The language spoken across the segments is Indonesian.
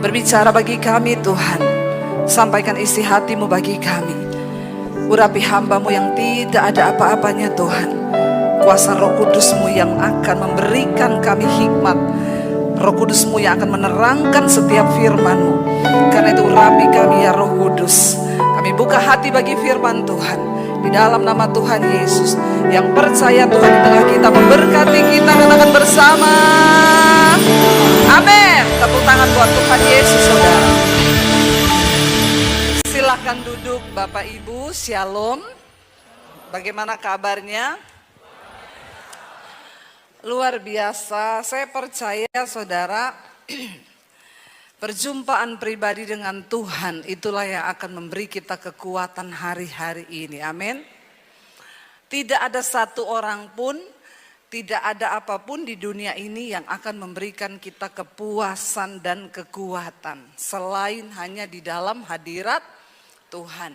Berbicara bagi kami Tuhan, sampaikan isi hati-Mu bagi kami. Urapi hamba-Mu yang tidak ada apa-apanya Tuhan. Kuasa Roh Kudus-Mu yang akan memberikan kami hikmat, Roh Kudus-Mu yang akan menerangkan setiap firman-Mu. Karena itu urapi kami ya Roh Kudus. Kami buka hati bagi firman Tuhan. Di dalam nama Tuhan Yesus, yang percaya Tuhan di tengah kita memberkati kita dan akan bersama. Amin. Tepuk tangan buat Tuhan Yesus, saudara. Silahkan duduk Bapak Ibu, Shalom. Bagaimana kabarnya? Luar biasa, saya percaya saudara, perjumpaan pribadi dengan Tuhan itulah yang akan memberi kita kekuatan hari-hari ini, amin. Tidak ada satu orang pun, tidak ada apapun di dunia ini yang akan memberikan kita kepuasan dan kekuatan selain hanya di dalam hadirat Tuhan.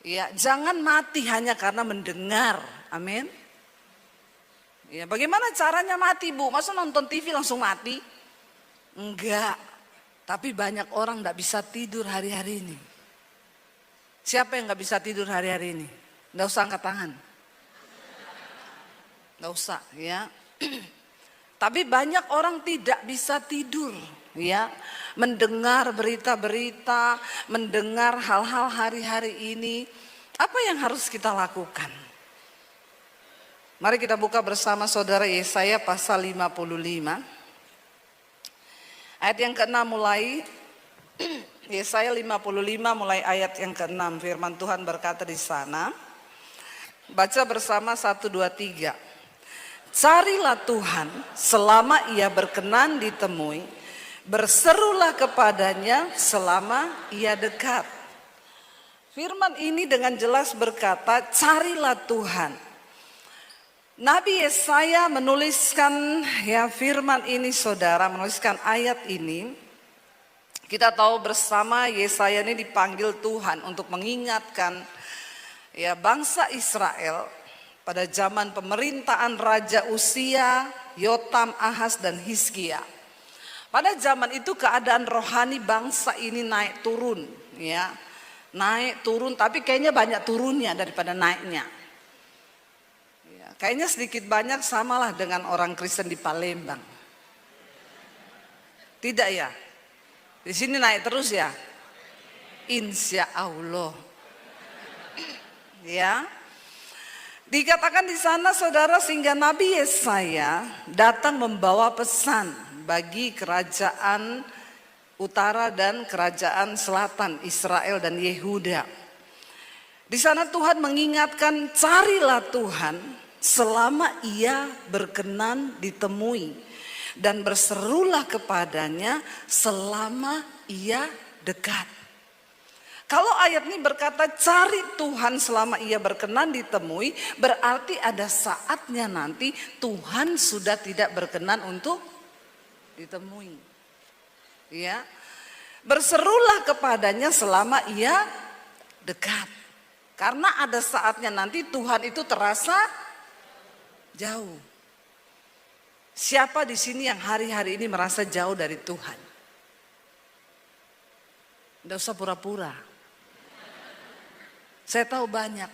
Ya, jangan mati hanya karena mendengar, amin. Ya, bagaimana caranya mati, Bu? Masa nonton TV langsung mati? Enggak. Tapi banyak orang tidak bisa tidur hari-hari ini. Siapa yang nggak bisa tidur hari-hari ini? Nggak usah angkat tangan. Nggak usah, ya. Tapi banyak orang tidak bisa tidur, ya. Mendengar berita-berita, mendengar hal-hal hari-hari ini. Apa yang harus kita lakukan? Mari kita buka bersama saudara Yesaya pasal 55. Ayat yang ke-6 mulai, Yesaya 55 mulai ayat yang ke-6. Firman Tuhan berkata di sana. Baca bersama 1, 2, 3. Carilah Tuhan selama ia berkenan ditemui. Berserulah kepadanya selama ia dekat. Firman ini dengan jelas berkata, carilah Tuhan. Nabi Yesaya menuliskan ya firman ini saudara, menuliskan ayat ini. Kita tahu bersama Yesaya ini dipanggil Tuhan untuk mengingatkan ya bangsa Israel pada zaman pemerintahan Raja Uzia, Yotam, Ahaz dan Hizkia. Pada zaman itu keadaan rohani bangsa ini naik turun ya. Naik turun tapi kayaknya banyak turunnya daripada naiknya. Kayaknya sedikit banyak samalah dengan orang Kristen di Palembang. Tidak ya? Di sini naik terus ya? Insya Allah. Ya. Dikatakan di sana saudara sehingga Nabi Yesaya datang membawa pesan bagi kerajaan utara dan kerajaan selatan Israel dan Yehuda. Di sana Tuhan mengingatkan carilah Tuhan selama ia berkenan ditemui dan berserulah kepadanya selama ia dekat. Kalau ayat ini berkata cari Tuhan selama ia berkenan ditemui, berarti ada saatnya nanti Tuhan sudah tidak berkenan untuk ditemui. Ya. Berserulah kepadanya selama ia dekat. Karena ada saatnya nanti Tuhan itu terasa jauh. Siapa di sini yang hari-hari ini merasa jauh dari Tuhan? Tidak usah pura-pura. Saya tahu banyak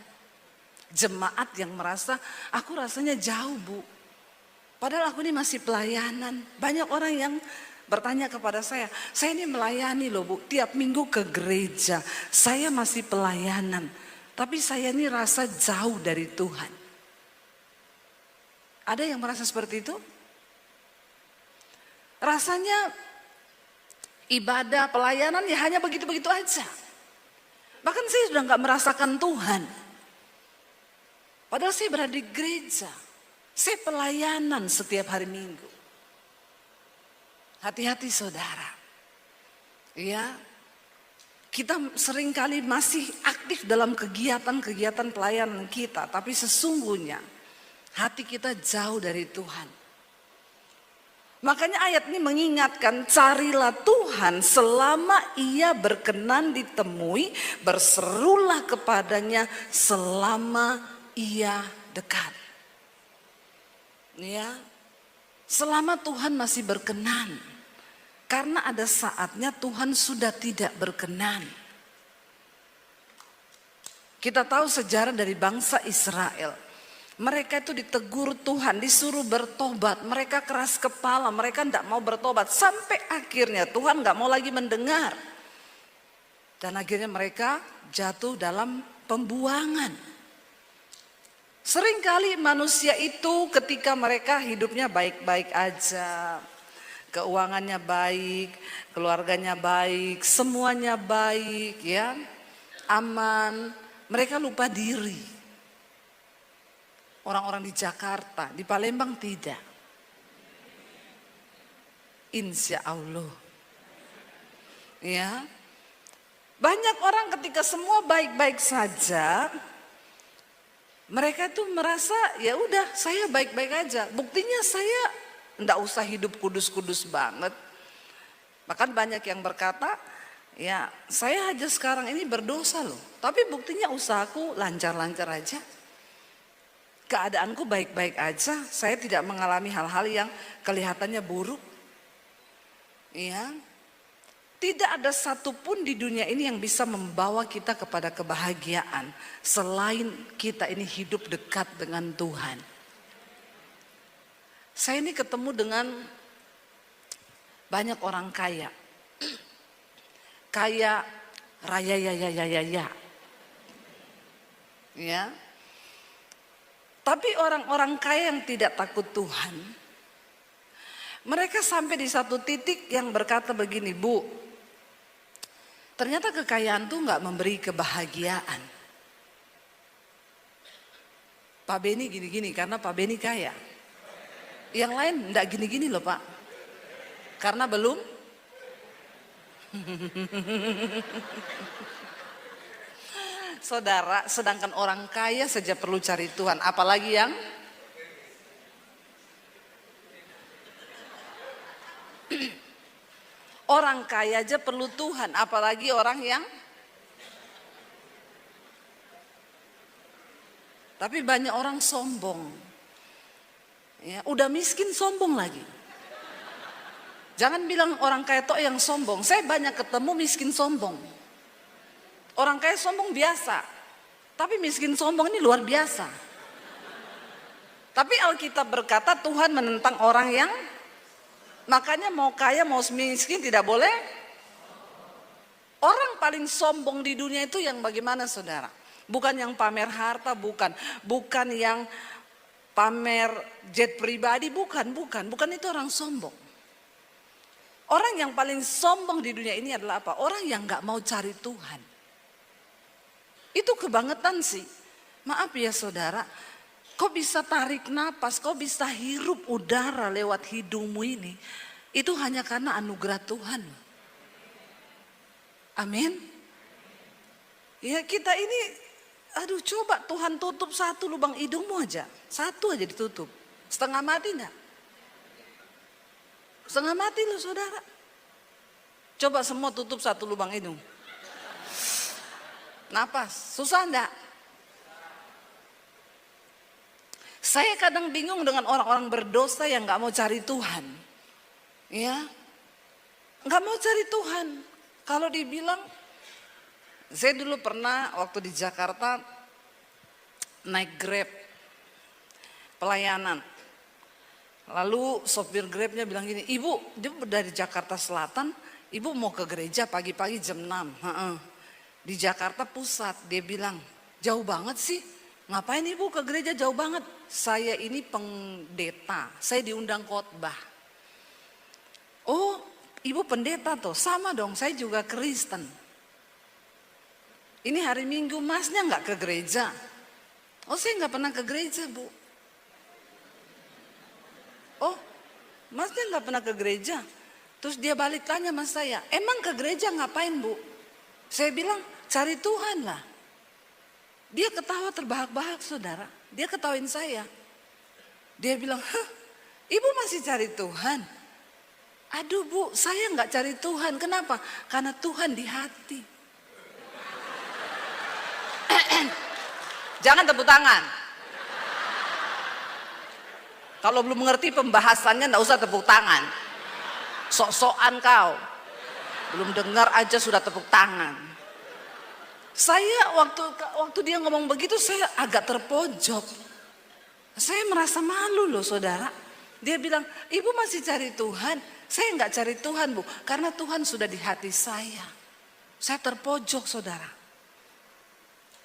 jemaat yang merasa, aku rasanya jauh Bu. Padahal aku ini masih pelayanan. Banyak orang yang bertanya kepada saya ini melayani loh Bu. Tiap minggu ke gereja, saya masih pelayanan. Tapi saya ini rasa jauh dari Tuhan. Ada yang merasa seperti itu? Rasanya ibadah, pelayanan ya hanya begitu-begitu aja. Bahkan saya sudah gak merasakan Tuhan. Padahal saya berada di gereja. Saya pelayanan setiap hari Minggu. Hati-hati saudara. Ya, kita seringkali masih aktif dalam kegiatan-kegiatan pelayanan kita. Tapi sesungguhnya hati kita jauh dari Tuhan. Makanya ayat ini mengingatkan carilah Tuhan selama ia berkenan ditemui, berserulah kepadanya selama ia dekat. Ya, selama Tuhan masih berkenan. Karena ada saatnya Tuhan sudah tidak berkenan. Kita tahu sejarah dari bangsa Israel. Mereka itu ditegur Tuhan, disuruh bertobat. Mereka keras kepala, mereka tidak mau bertobat. Sampai akhirnya Tuhan nggak mau lagi mendengar. Dan akhirnya mereka jatuh dalam pembuangan. Seringkali manusia itu ketika mereka hidupnya baik-baik aja. Keuangannya baik, keluarganya baik, semuanya baik, ya, aman. Mereka lupa diri. Orang-orang di Jakarta, di Palembang tidak. Insya Allah. Ya. Banyak orang ketika semua baik-baik saja, mereka tuh merasa ya udah saya baik-baik aja. Buktinya saya enggak usah hidup kudus-kudus banget. Bahkan banyak yang berkata, ya saya aja sekarang ini berdosa loh. Tapi buktinya usahaku lancar-lancar aja. Keadaanku baik-baik aja, saya tidak mengalami hal-hal yang kelihatannya buruk. Ya, tidak ada satupun di dunia ini yang bisa membawa kita kepada kebahagiaan selain kita ini hidup dekat dengan Tuhan. Saya ini ketemu dengan banyak orang kaya, kaya raya ya. Tapi orang-orang kaya yang tidak takut Tuhan, mereka sampai di satu titik yang berkata begini, Bu, ternyata kekayaan tuh nggak memberi kebahagiaan. Pak Beni gini-gini karena Pak Beni kaya. Yang lain nggak gini-gini loh Pak, karena belum. Saudara, sedangkan orang kaya saja perlu cari Tuhan, apalagi yang orang kaya aja perlu Tuhan, apalagi orang yang. Tapi banyak orang sombong, ya, udah miskin sombong lagi. Jangan bilang orang kaya tok yang sombong, saya banyak ketemu miskin sombong. Orang kaya sombong biasa, tapi miskin sombong ini luar biasa. Tapi Alkitab berkata Tuhan menentang orang yang, makanya mau kaya mau miskin tidak boleh. Orang paling sombong di dunia itu yang bagaimana saudara? Bukan yang pamer harta, bukan yang pamer jet pribadi, bukan itu orang sombong. Orang yang paling sombong di dunia ini adalah apa? Orang yang nggak mau cari Tuhan. Itu kebangetan sih. Maaf ya saudara, kau bisa tarik napas, kau bisa hirup udara lewat hidungmu ini. Itu hanya karena anugerah Tuhan. Amin. Ya kita ini, aduh coba Tuhan tutup satu lubang hidungmu aja. Satu aja ditutup. Setengah mati enggak? Setengah mati loh saudara. Coba semua tutup satu lubang hidung. Napas, susah enggak? Saya kadang bingung dengan orang-orang berdosa yang gak mau cari Tuhan. Ya, gak mau cari Tuhan. Kalau dibilang, saya dulu pernah waktu di Jakarta naik Grab pelayanan. Lalu sopir Grabnya bilang gini, Ibu, dia dari Jakarta Selatan, Ibu mau ke gereja pagi-pagi jam 6. Di Jakarta Pusat, dia bilang, jauh banget sih, ngapain Ibu ke gereja jauh banget? Saya ini pendeta, saya diundang khotbah. Oh, Ibu pendeta tuh, sama dong, saya juga Kristen. Ini hari Minggu Masnya nggak ke gereja? Oh, saya nggak pernah ke gereja Bu. Oh, Masnya nggak pernah ke gereja? Terus dia balik tanya sama saya, emang ke gereja ngapain Bu? Saya bilang, cari Tuhan lah. Dia ketawa terbahak-bahak saudara. Dia ketawain saya. Dia bilang, Ibu masih cari Tuhan? Aduh Bu, saya nggak cari Tuhan. Kenapa? Karena Tuhan di hati. Jangan tepuk tangan. Kalau belum mengerti pembahasannya nggak usah tepuk tangan. Sok-sokan kau. Belum dengar aja sudah tepuk tangan. Saya waktu dia ngomong begitu saya agak terpojok. Saya merasa malu loh saudara. Dia bilang, ibu masih cari Tuhan. Saya nggak cari Tuhan bu, karena Tuhan sudah di hati saya. Saya terpojok saudara.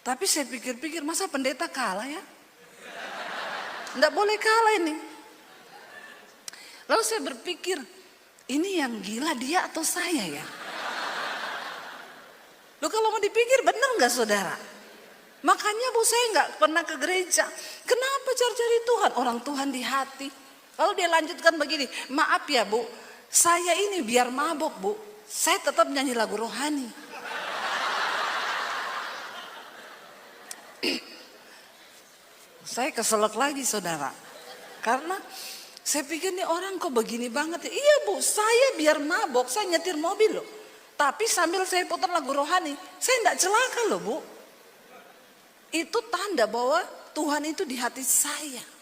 Tapi saya pikir-pikir, masa pendeta kalah ya? Nggak boleh kalah ini. Lalu saya berpikir, ini yang gila dia atau saya ya? Loh kalau mau dipikir benar nggak saudara? Makanya bu saya nggak pernah ke gereja. Kenapa cari-cari Tuhan? Orang Tuhan di hati. Lalu dia lanjutkan begini, maaf ya bu, saya ini biar mabok bu, saya tetap nyanyi lagu rohani. Saya keselak lagi saudara. Karena saya pikir nih orang kok begini banget ya. Iya bu, saya biar mabok, saya nyetir mobil loh. Tapi sambil saya putar lagu rohani, saya enggak celaka loh bu. Itu tanda bahwa Tuhan itu di hati saya.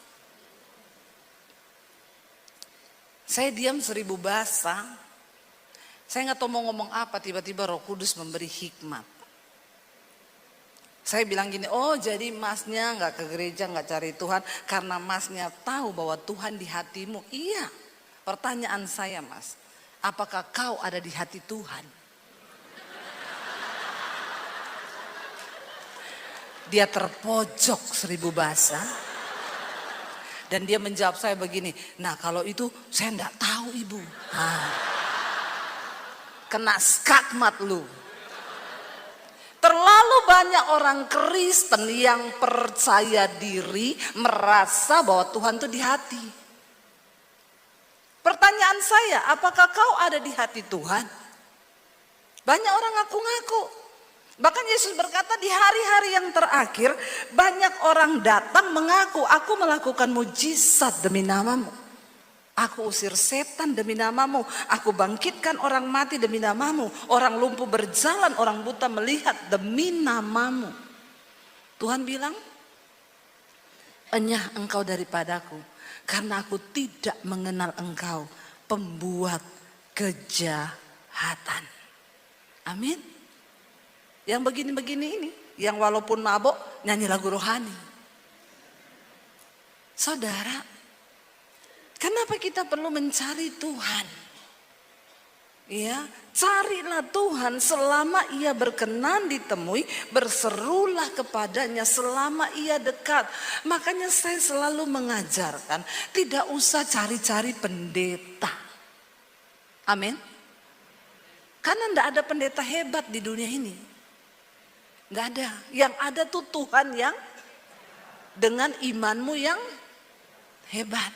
Saya diam 1000 bahasa. Saya nggak tahu mau ngomong apa, tiba-tiba Roh Kudus memberi hikmat. Saya bilang gini, oh jadi masnya nggak ke gereja, nggak cari Tuhan karena masnya tahu bahwa Tuhan di hatimu. Iya. Pertanyaan saya mas, apakah kau ada di hati Tuhan? Dia terpojok 1000 bahasa. Dan dia menjawab saya begini, nah kalau itu saya enggak tahu ibu. Kena skakmat lu. Terlalu banyak orang Kristen yang percaya diri, merasa bahwa Tuhan itu di hati. Pertanyaan saya, apakah kau ada di hati Tuhan? Banyak orang ngaku-ngaku. Bahkan Yesus berkata di hari-hari yang terakhir banyak orang datang mengaku, aku melakukan mujizat demi namamu. Aku usir setan demi namamu. Aku bangkitkan orang mati demi namamu. Orang lumpuh berjalan, orang buta melihat demi namamu. Tuhan bilang, enyah engkau daripadaku, karena aku tidak mengenal engkau, pembuat kejahatan. Amin. Yang begini-begini ini, yang walaupun mabok nyanyi lagu rohani. Saudara, kenapa kita perlu mencari Tuhan? Ya, carilah Tuhan selama ia berkenan ditemui, berserulah kepadanya selama ia dekat. Makanya saya selalu mengajarkan, tidak usah cari-cari pendeta. Amin. Karena tidak ada pendeta hebat di dunia ini. Nggak ada. Yang ada tuh Tuhan yang dengan imanmu yang hebat.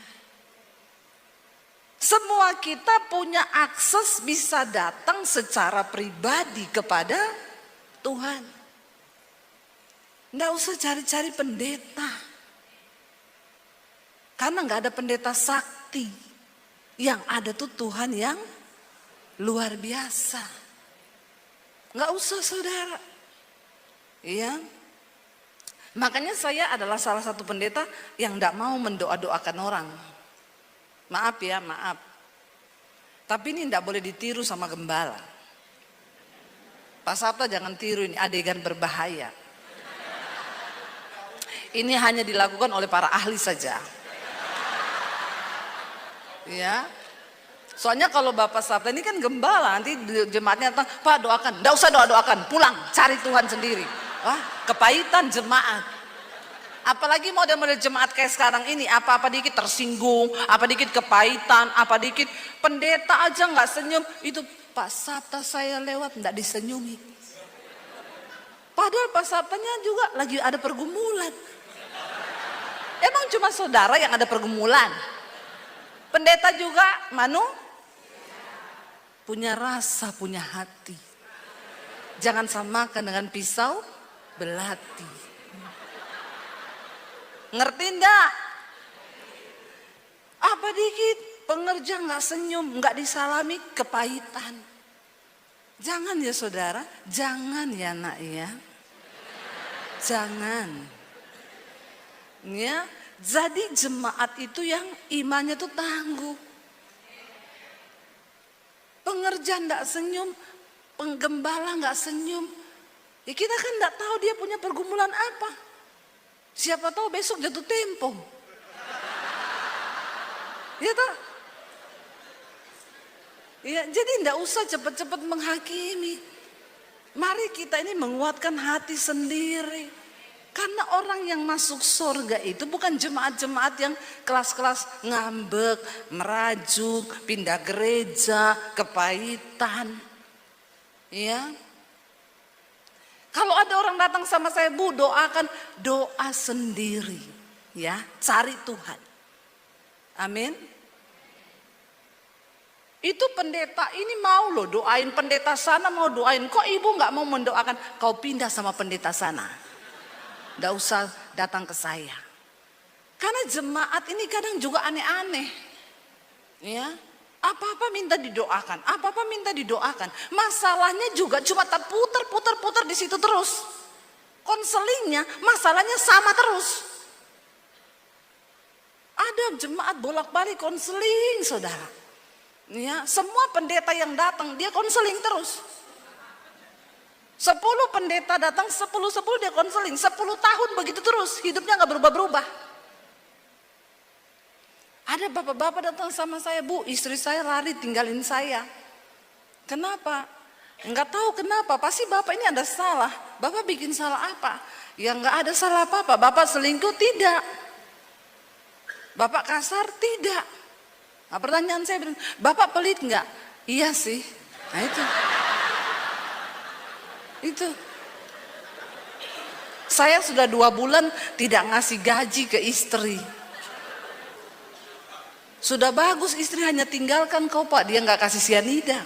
Semua kita punya akses bisa datang secara pribadi kepada Tuhan. Nggak usah cari-cari pendeta. Karena nggak ada pendeta sakti. Yang ada tuh Tuhan yang luar biasa. Nggak usah saudara. Iya, makanya saya adalah salah satu pendeta yang tidak mau mendoa-doakan orang. Maaf ya, maaf. Tapi ini tidak boleh ditiru sama gembala. Pak Sabta jangan tiru, ini adegan berbahaya. Ini hanya dilakukan oleh para ahli saja. Ya, soalnya kalau Bapak Sabta ini kan gembala, nanti jemaatnya datang, Pak doakan, tidak usah doakan, pulang, cari Tuhan sendiri. Wah, kepahitan jemaat. Apalagi model-model jemaat kayak sekarang ini, apa-apa dikit tersinggung, apa dikit kepahitan, apa dikit pendeta aja nggak senyum. Itu Pak Sabta saya lewat nggak disenyumi. Padahal Pak Sabtanya juga lagi ada pergumulan. Emang cuma saudara yang ada pergumulan? Pendeta juga punya rasa, punya hati. Jangan samakan dengan pisau belati. Ngerti enggak? Apa dikit pengerja nggak senyum, nggak disalami, kepahitan. Jangan ya saudara, jangan ya nak ya. Jangan. Ya, jadi jemaat itu yang imannya tuh tangguh. pengerja enggak senyum, penggembala enggak senyum. Ya kita kan enggak tahu dia punya pergumulan apa. Siapa tahu besok jatuh tempo. Ya tak? Ya, jadi enggak usah cepat-cepat menghakimi. Mari kita ini menguatkan hati sendiri. Karena orang yang masuk surga itu bukan jemaat-jemaat yang kelas-kelas ngambek, merajuk, pindah gereja, kepahitan. Ya. Kalau ada orang datang sama saya, Bu, doakan, doa sendiri. Ya, cari Tuhan. Amin. Itu pendeta ini mau loh doain pendeta sana, mau doain. Kok ibu nggak mau mendoakan? Kau pindah sama pendeta sana. Nggak usah datang ke saya. Karena jemaat ini kadang juga aneh-aneh. Ya, apa-apa minta didoakan, apa-apa minta didoakan. Masalahnya juga cuma putar di situ terus. Konselingnya, masalahnya sama terus. Ada jemaat bolak-balik konseling, saudara. Ya, semua pendeta yang datang dia konseling terus. 10 pendeta datang, 10 dia konseling, 10 tahun begitu terus, hidupnya nggak berubah-berubah. Ada bapak-bapak datang sama saya, Bu, istri saya lari tinggalin saya. Kenapa? Nggak tahu kenapa, pasti bapak ini ada salah. Bapak bikin salah apa? Ya nggak ada salah apa-apa. Bapak selingkuh? Tidak. Bapak kasar? Tidak. Nah, pertanyaan saya, Bapak pelit nggak? Iya sih. Nah itu. Saya sudah 2 bulan tidak ngasih gaji ke istri. Sudah bagus istri hanya tinggalkan kau Pak, dia nggak kasih sianida.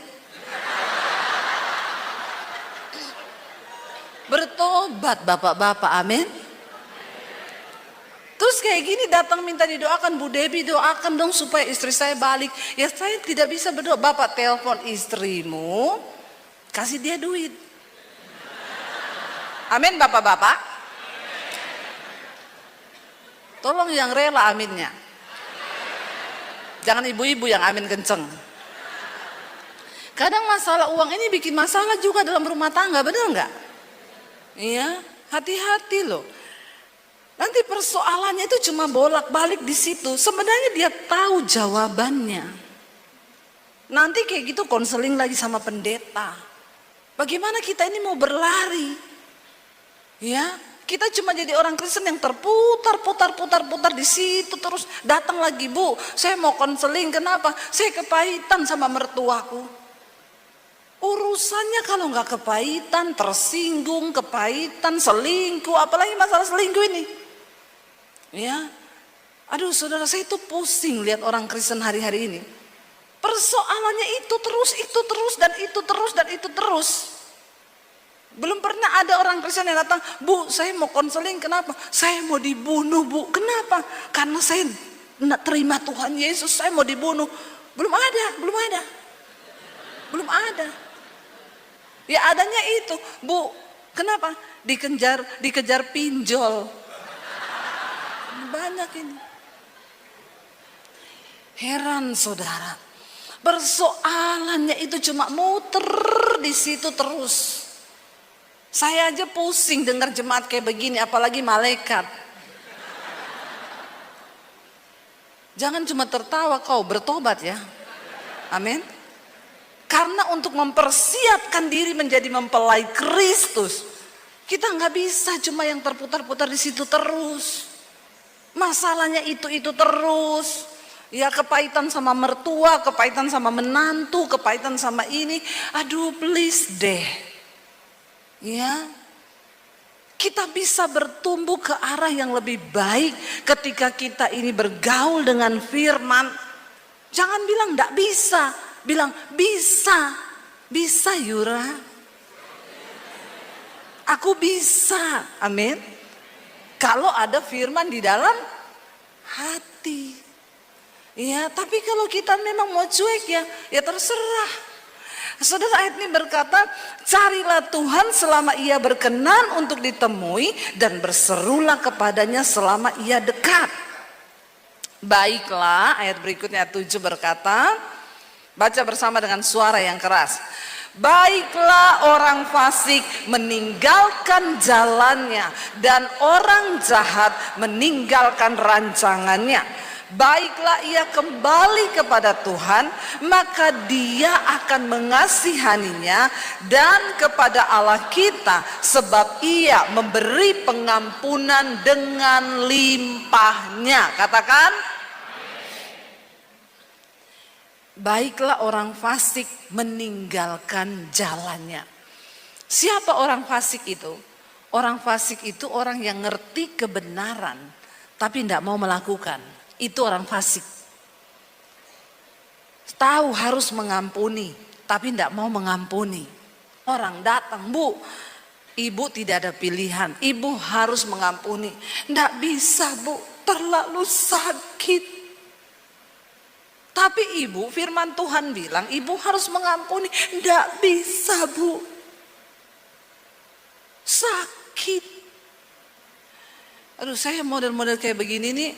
Bertobat bapak-bapak, amin. Terus kayak gini datang minta didoakan, Bu Debbie doakan dong supaya istri saya balik. Ya saya tidak bisa berdoa. Bapak telepon istrimu, kasih dia duit. Amin bapak-bapak. Tolong yang rela aminnya. Jangan ibu-ibu yang amin kenceng. Kadang masalah uang ini bikin masalah juga dalam rumah tangga, benar nggak? Iya, hati-hati loh. Nanti persoalannya itu cuma bolak-balik di situ. Sebenarnya dia tahu jawabannya. Nanti kayak gitu konseling lagi sama pendeta. Bagaimana kita ini mau berlari? Ya, kita cuma jadi orang Kristen yang terputar di situ terus. Datang lagi, Bu, saya mau konseling. Kenapa? Saya kepahitan sama mertuaku. Urusannya kalau nggak kepahitan, tersinggung, kepahitan, selingkuh, apalagi masalah selingkuh ini. Ya, aduh saudara, saya itu pusing lihat orang Kristen hari-hari ini. Persoalannya itu terus. Belum pernah ada orang Kristen yang datang, Bu, saya mau konseling, kenapa? Saya mau dibunuh, Bu. Kenapa? Karena saya tidak terima Tuhan Yesus, saya mau dibunuh. Belum ada. Ya adanya itu, Bu. Kenapa? Dikejar pinjol. Banyak ini. Heran saudara. Persoalannya itu cuma muter di situ terus. Saya aja pusing dengar jemaat kayak begini, apalagi malaikat. Jangan cuma tertawa, kau bertobat ya. Amin. Karena untuk mempersiapkan diri menjadi mempelai Kristus, kita nggak bisa cuma yang terputar-putar di situ terus. Masalahnya itu terus. Ya kepahitan sama mertua, kepahitan sama menantu, kepahitan sama ini. Aduh please deh. Ya, kita bisa bertumbuh ke arah yang lebih baik ketika kita ini bergaul dengan firman. Jangan bilang enggak bisa, bilang bisa Yura. Aku bisa, amin. Kalau ada firman di dalam hati. Ya, tapi kalau kita memang mau cuek ya terserah. Saudara, ayat ini berkata, carilah Tuhan selama ia berkenan untuk ditemui dan berserulah kepadanya selama ia dekat. Baiklah, ayat berikutnya 7 berkata, Baca bersama dengan suara yang keras. Baiklah orang fasik meninggalkan jalannya dan orang jahat meninggalkan rancangannya. Baiklah ia kembali kepada Tuhan, maka Dia akan mengasihaninya, dan kepada Allah kita, sebab Ia memberi pengampunan dengan limpahnya. Katakan, baiklah orang fasik meninggalkan jalannya. Siapa orang fasik itu? Orang fasik itu orang yang ngerti kebenaran tapi tidak mau melakukan. Itu orang fasik. Tahu harus mengampuni tapi tidak mau mengampuni. Orang datang, Bu, Ibu tidak ada pilihan, Ibu harus mengampuni. Tidak bisa, Bu, terlalu sakit. Tapi Ibu, firman Tuhan bilang Ibu harus mengampuni. Tidak bisa, Bu, sakit. Aduh, saya model-model kayak begini nih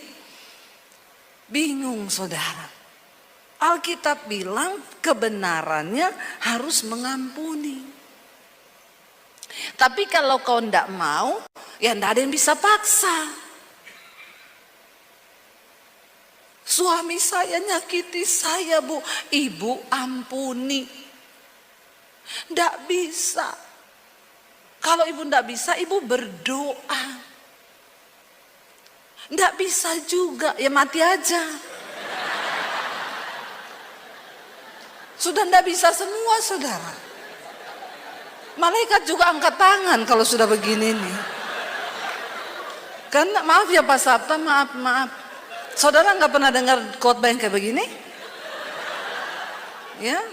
bingung, saudara. Alkitab bilang kebenarannya harus mengampuni. Tapi kalau kau tidak mau, ya tidak ada yang bisa paksa. Suami saya nyakiti saya, Bu. Ibu ampuni. Tidak bisa. Kalau ibu tidak bisa, ibu berdoa. Tidak bisa juga, ya mati aja. Sudah tidak bisa semua, saudara. Malaikat juga angkat tangan kalau sudah begini nih. Karena maaf ya Pak Sabta, maaf. Saudara nggak pernah dengar khotbah yang kayak begini? Ya,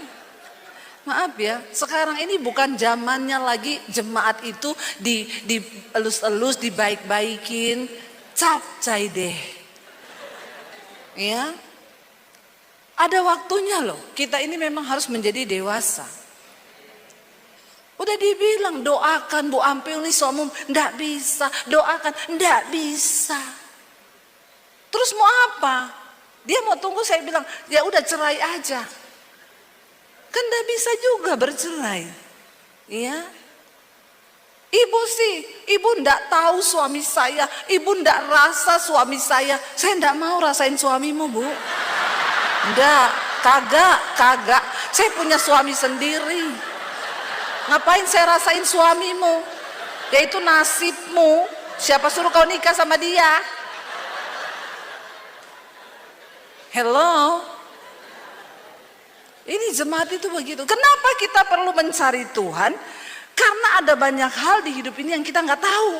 maaf ya. Sekarang ini bukan zamannya lagi jemaat itu dielus-elus, dibaik-baikin. Capcay deh. Ya. Ada waktunya loh. Kita ini memang harus menjadi dewasa. Udah dibilang doakan Bu ampuni suamimu, ndak bisa. Doakan, ndak bisa. Terus mau apa? Dia mau tunggu, saya bilang, ya udah cerai aja. Kan ndak bisa juga bercerai. Ya. Ibu sih, ibu ndak tahu suami saya, ibu ndak rasa suami saya ndak mau rasain suamimu, Bu. Ndak, kagak. Saya punya suami sendiri. Ngapain saya rasain suamimu? Yaitu nasibmu. Siapa suruh kau nikah sama dia? Hello? Ini jemaat itu begitu. Kenapa kita perlu mencari Tuhan? Karena ada banyak hal di hidup ini yang kita nggak tahu.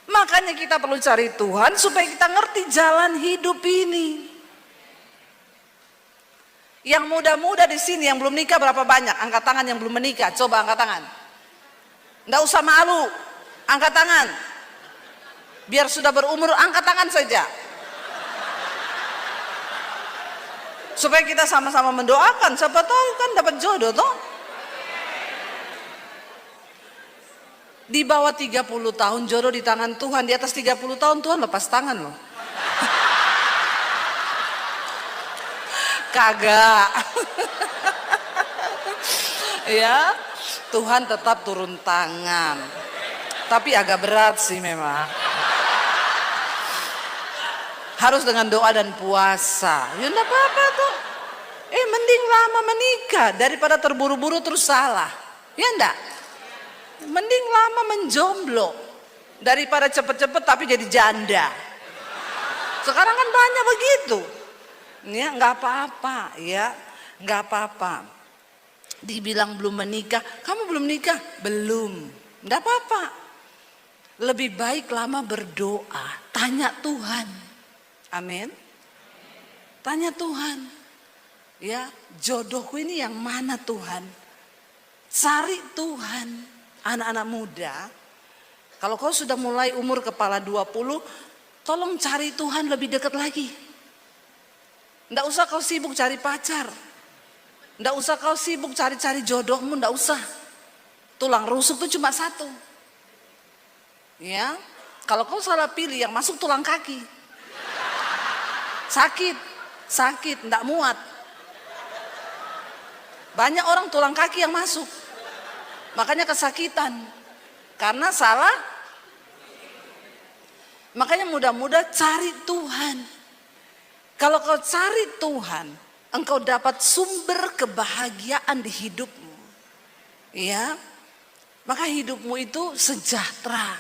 Makanya kita perlu cari Tuhan supaya kita ngerti jalan hidup ini. Yang muda-muda di sini yang belum nikah berapa banyak? Angkat tangan yang belum menikah. Coba angkat tangan. Nggak usah malu. Angkat tangan. Biar sudah berumur, angkat tangan saja. Supaya kita sama-sama mendoakan. Siapa tahu kan dapat jodoh toh. Di bawah 30 tahun jodoh di tangan Tuhan. Di atas 30 tahun Tuhan lepas tangan loh. Kagak. Ya, Tuhan tetap turun tangan. Tapi agak berat sih memang. Harus dengan doa dan puasa. Ya enggak apa-apa tuh. Mending lama menikah daripada terburu-buru terus salah. Ya enggak? Mending lama menjomblo daripada cepet-cepet tapi jadi janda. Sekarang kan banyak begitu. Ya, nggak apa-apa, ya, nggak apa-apa. Dibilang belum menikah, kamu belum nikah? Belum, nggak apa-apa. Lebih baik lama berdoa, tanya Tuhan, amin. Tanya Tuhan, ya, jodohku ini yang mana Tuhan? Cari Tuhan, anak-anak muda. Kalau kau sudah mulai umur kepala 20, tolong cari Tuhan lebih dekat lagi. Nggak usah kau sibuk cari pacar. Nggak usah kau sibuk cari-cari jodohmu, nggak usah. Tulang rusuk itu cuma satu. Ya, kalau kau salah pilih yang masuk tulang kaki. Sakit, nggak muat. Banyak orang tulang kaki yang masuk. Makanya kesakitan. Karena salah. Makanya mudah-mudah cari Tuhan. Kalau kau cari Tuhan, engkau dapat sumber kebahagiaan di hidupmu. Ya. Maka hidupmu itu sejahtera.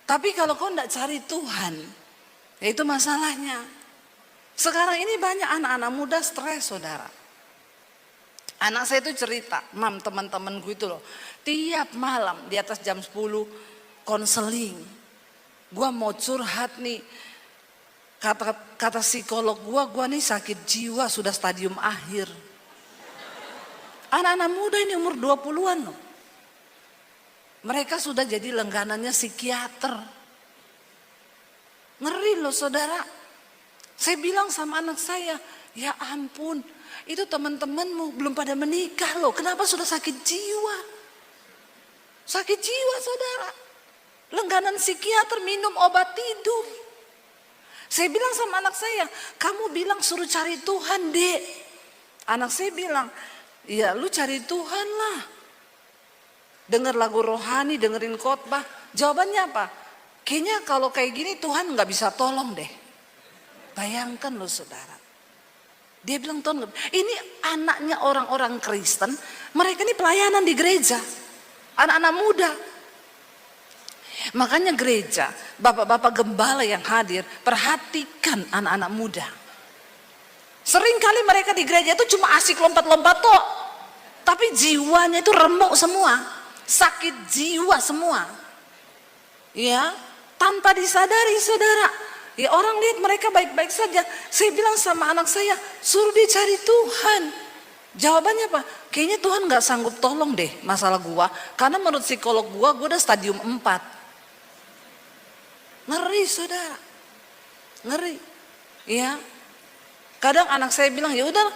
Tapi kalau kau tidak cari Tuhan, ya itu masalahnya. Sekarang ini banyak anak-anak muda stres, saudara. Anak saya itu cerita, mam, teman-temanku itu loh, tiap malam di atas jam 10 konseling. Gua mau curhat nih, kata psikolog gua nih sakit jiwa sudah stadium akhir. Anak-anak muda ini umur 20-an loh. Mereka sudah jadi langganannya psikiater. Ngeri loh saudara. Saya bilang sama anak saya, ya ampun, itu teman-temanmu belum pada menikah loh. Kenapa sudah sakit jiwa? Sakit jiwa saudara. Langganan psikiater, minum obat tidur. Saya bilang sama anak saya, kamu bilang suruh cari Tuhan, Dek. Anak saya bilang, ya lu cari Tuhan lah. Dengar lagu rohani, dengerin khotbah. Jawabannya apa? Kayaknya kalau kayak gini Tuhan nggak bisa tolong deh. Bayangkan loh saudara. Dia bilang Tuhan, ini anaknya orang-orang Kristen. Mereka ini pelayanan di gereja. Anak-anak muda. Makanya gereja, bapak-bapak gembala yang hadir, perhatikan anak-anak muda. Seringkali mereka di gereja itu cuma asik lompat-lompat toh. Tapi jiwanya itu remuk semua. Sakit jiwa semua. Ya, tanpa disadari saudara. Ya orang lihat mereka baik-baik saja. Saya bilang sama anak saya, suruh dia cari Tuhan. Jawabannya apa? Kayaknya Tuhan gak sanggup tolong deh masalah gua. Karena menurut psikolog gua udah stadium 4. Ngeri saudara. Ngeri. Ya. Kadang anak saya bilang, ya udah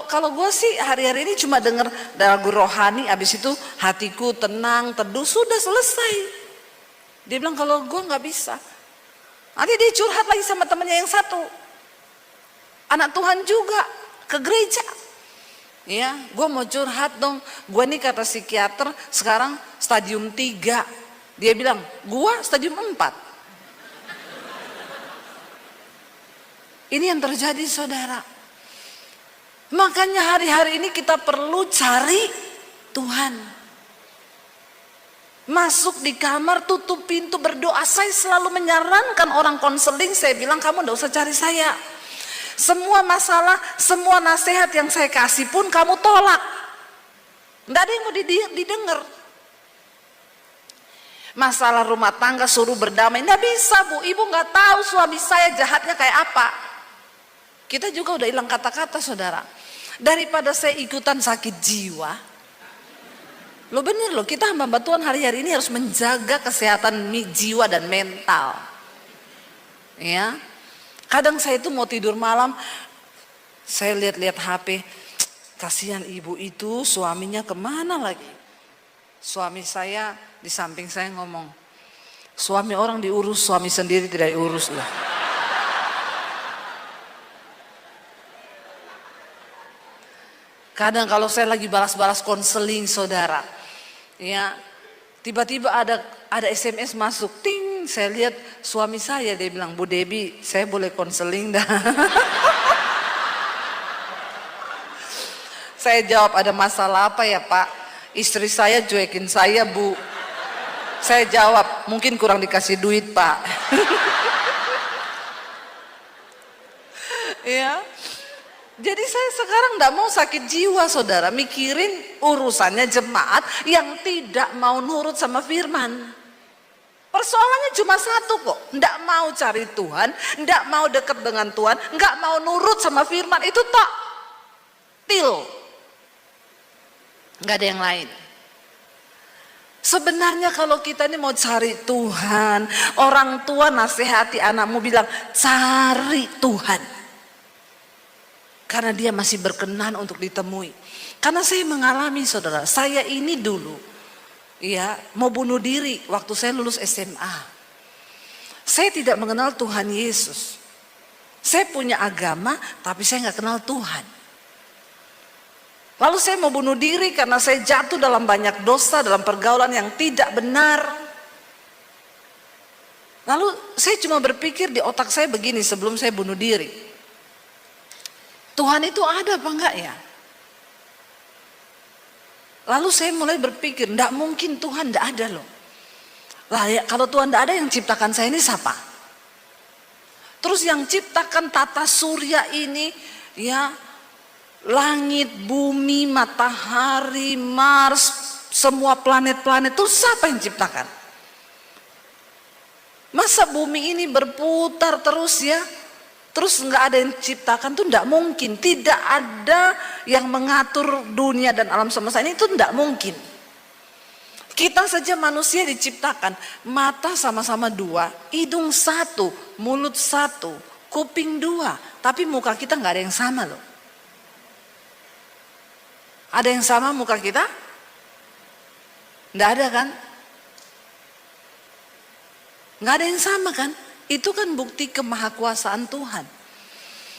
kalau gue sih hari-hari ini cuma denger lagu rohani, abis itu hatiku tenang, teduh, sudah selesai. Dia bilang kalau gue nggak bisa. Nanti dia curhat lagi sama temannya yang satu, anak Tuhan juga ke gereja. Ya, gue mau curhat dong. Gue nih kata psikiater sekarang stadium 3. Dia bilang, gue stadium 4. Ini yang terjadi saudara. Makanya hari-hari ini kita perlu cari Tuhan. Masuk di kamar, tutup pintu, berdoa. Saya selalu menyarankan orang konseling, saya bilang kamu gak usah cari saya. Semua masalah, semua nasihat yang saya kasih pun kamu tolak. Gak ada yang mau didengar. Masalah rumah tangga suruh berdamai, gak bisa bu, ibu gak tahu suami saya jahatnya kayak apa. Kita juga udah hilang kata-kata saudara. Daripada saya ikutan sakit jiwa. Lo bener loh, kita hamba Tuhan hari-hari ini harus menjaga kesehatan jiwa dan mental. Ya. Kadang saya itu mau tidur malam, saya lihat-lihat HP. Kasihan ibu itu, suaminya kemana lagi? Suami saya di samping saya ngomong, suami orang diurus, suami sendiri tidak diurus lah. Kadang kalau saya lagi balas-balas konseling saudara, ya tiba-tiba ada SMS masuk, ting, saya lihat suami saya, dia bilang, Bu Debbie, saya boleh konseling dah. Saya jawab, ada masalah apa ya Pak? Istri saya cuekin saya Bu. Saya jawab, mungkin kurang dikasih duit Pak. Ya. Jadi saya sekarang tidak mau sakit jiwa saudara, mikirin urusannya jemaat yang tidak mau nurut sama firman. Persoalannya cuma satu kok, tidak mau cari Tuhan, tidak mau dekat dengan Tuhan, nggak mau nurut sama firman, itu tak til, nggak ada yang lain. Sebenarnya kalau kita ini mau cari Tuhan, orang tua nasihati anakmu bilang cari Tuhan. Karena dia masih berkenan untuk ditemui. Karena saya mengalami saudara, saya ini dulu ya mau bunuh diri waktu saya lulus SMA. Saya tidak mengenal Tuhan Yesus. Saya punya agama tapi saya nggak kenal Tuhan. Lalu saya mau bunuh diri karena saya jatuh dalam banyak dosa, dalam pergaulan yang tidak benar. Lalu saya cuma berpikir di otak saya begini sebelum saya bunuh diri. Tuhan itu ada apa enggak ya? Lalu saya mulai berpikir, enggak mungkin Tuhan enggak ada loh. Lah ya, kalau Tuhan enggak ada, yang ciptakan saya ini siapa? Terus yang ciptakan tata surya ini, ya, langit, bumi, matahari, Mars, semua planet-planet itu siapa yang ciptakan? Masa bumi ini berputar terus ya? Terus nggak ada yang ciptakan tuh nggak mungkin. Tidak ada yang mengatur dunia dan alam semesta ini, itu nggak mungkin. Kita saja manusia diciptakan, mata sama-sama dua, hidung satu, mulut satu, kuping dua, tapi muka kita nggak ada yang sama loh. Ada yang sama muka kita? Nggak ada kan? Nggak ada yang sama kan? Itu kan bukti kemahakuasaan Tuhan.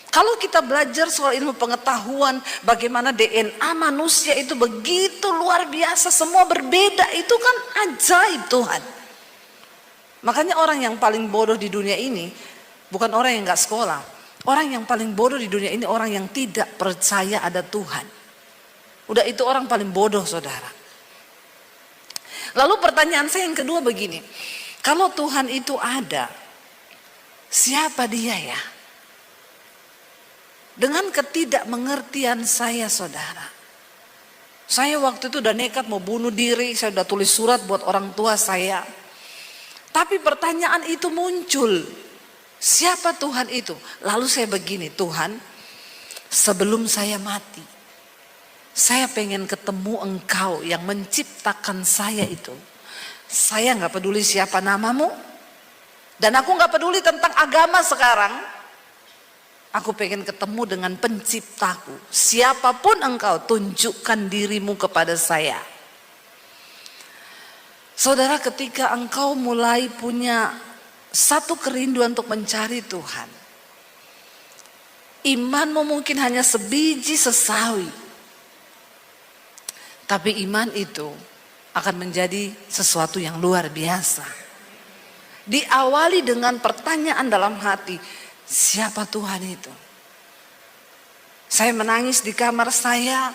Kalau kita belajar soal ilmu pengetahuan, bagaimana DNA manusia itu begitu luar biasa, semua berbeda, itu kan ajaib Tuhan. Makanya orang yang paling bodoh di dunia ini bukan orang yang nggak sekolah. Orang yang paling bodoh di dunia ini orang yang tidak percaya ada Tuhan. Udah itu orang paling bodoh, saudara. Lalu pertanyaan saya yang kedua begini, kalau Tuhan itu ada, siapa dia ya? Dengan ketidakmengertian saya, saudara, saya waktu itu udah nekat mau bunuh diri, saya udah tulis surat buat orang tua saya. Tapi pertanyaan itu muncul, siapa Tuhan itu? Lalu saya begini, Tuhan, sebelum saya mati, saya pengen ketemu Engkau yang menciptakan saya itu. Saya gak peduli siapa namamu, dan aku gak peduli tentang agama sekarang. Aku pengen ketemu dengan penciptaku. Siapapun engkau, tunjukkan dirimu kepada saya. Saudara, ketika engkau mulai punya satu kerinduan untuk mencari Tuhan, imanmu mungkin hanya sebiji sesawi, tapi iman itu akan menjadi sesuatu yang luar biasa. Diawali dengan pertanyaan dalam hati, siapa Tuhan itu? Saya menangis di kamar saya.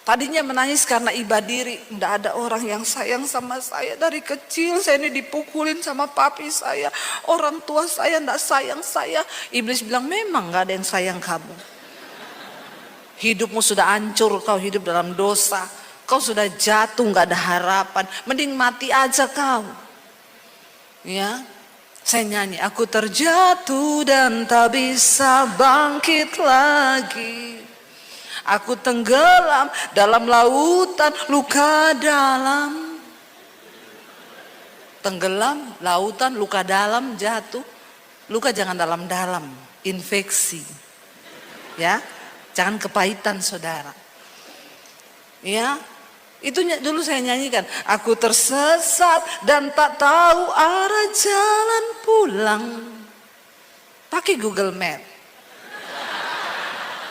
Tadinya menangis karena iba diri. Tidak ada orang yang sayang sama saya. Dari kecil saya ini dipukulin sama papi saya. Orang tua saya tidak sayang saya. Iblis bilang, memang gak ada yang sayang kamu. Hidupmu sudah hancur, kau hidup dalam dosa. Kau sudah jatuh, gak ada harapan. Mending mati aja kau. Ya, saya nyanyi, aku terjatuh dan tak bisa bangkit lagi. Aku tenggelam dalam lautan luka dalam. Tenggelam, lautan, luka dalam, jatuh. Luka jangan dalam-dalam, infeksi. Ya, jangan kepahitan, saudara. Ya, itu dulu saya nyanyikan, aku tersesat dan tak tahu arah jalan pulang. Pakai Google Map.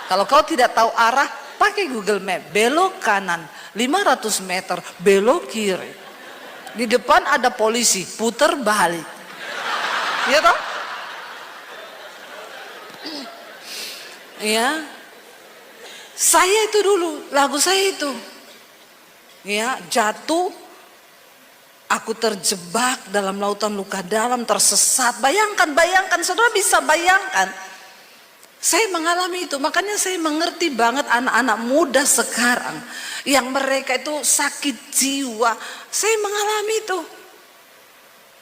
Kalau kau tidak tahu arah, pakai Google Map. Belok kanan 500 meter, belok kiri. Di depan ada polisi, putar balik. Iya toh? Ya. Saya itu dulu, lagu saya itu. Ya, jatuh, aku terjebak dalam lautan luka dalam, tersesat. Bayangkan, saudara bisa bayangkan. Saya mengalami itu, makanya saya mengerti banget anak-anak muda sekarang yang mereka itu sakit jiwa. Saya mengalami itu.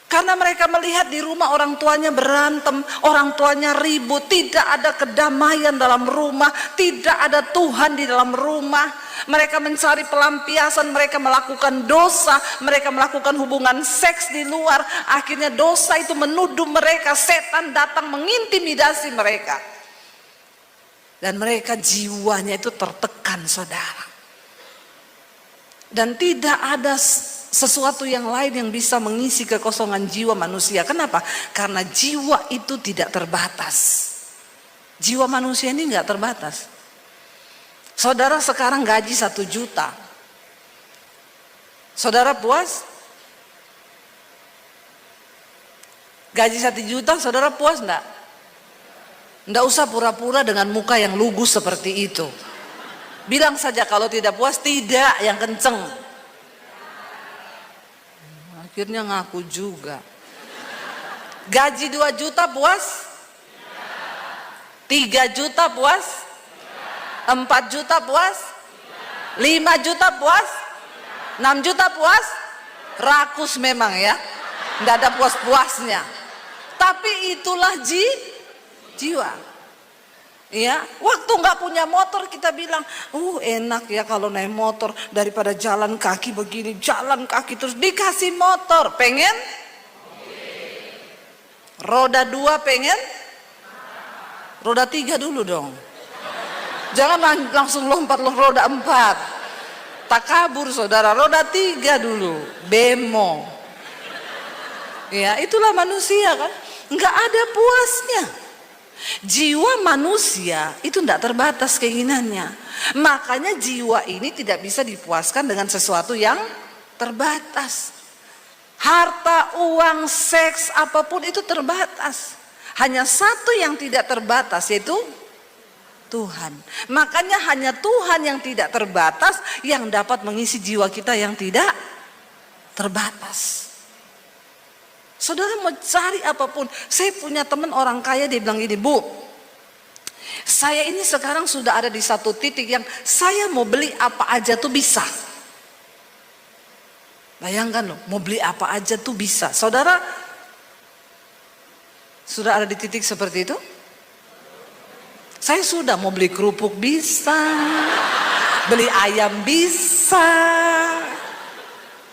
Karena mereka melihat di rumah orang tuanya berantem, orang tuanya ribut, tidak ada kedamaian dalam rumah, tidak ada Tuhan di dalam rumah. Mereka mencari pelampiasan, mereka melakukan dosa, mereka melakukan hubungan seks di luar. Akhirnya dosa itu menuduh mereka, setan datang mengintimidasi mereka. Dan mereka jiwanya itu tertekan, saudara. Dan tidak ada sesuatu yang lain yang bisa mengisi kekosongan jiwa manusia. Kenapa? Karena jiwa itu tidak terbatas. Jiwa manusia ini nggak terbatas. Saudara sekarang gaji 1 juta. Saudara puas? Gaji 1 juta, saudara puas enggak? Enggak usah pura-pura dengan muka yang lugu seperti itu. Bilang saja kalau tidak puas, tidak, yang kenceng. Akhirnya ngaku juga. Gaji 2 juta puas? 3 juta puas? 4 juta puas? 5 juta puas? 6 juta puas? Rakus memang ya, nggak ada puas-puasnya. Tapi itulah jiwa. Ya, waktu nggak punya motor kita bilang, enak ya kalau naik motor daripada jalan kaki begini, jalan kaki terus dikasih motor. Pengen? Roda 2 pengen? Roda 3 dulu dong. Jangan langsung lompat roda 4. Tak kabur saudara, roda 3 dulu, bemo. Ya, itulah manusia kan, nggak ada puasnya. Jiwa manusia itu tidak terbatas keinginannya. Makanya jiwa ini tidak bisa dipuaskan dengan sesuatu yang terbatas. Harta, uang, seks, apapun itu terbatas. Hanya satu yang tidak terbatas, yaitu Tuhan. Makanya hanya Tuhan yang tidak terbatas yang dapat mengisi jiwa kita yang tidak terbatas. Saudara mau cari apapun. Saya punya teman orang kaya, dia bilang gini, Bu, saya ini sekarang sudah ada di satu titik yang saya mau beli apa aja tuh bisa. Bayangkan loh, mau beli apa aja tuh bisa. Saudara sudah ada di titik seperti itu? Saya sudah mau beli kerupuk bisa, beli ayam bisa,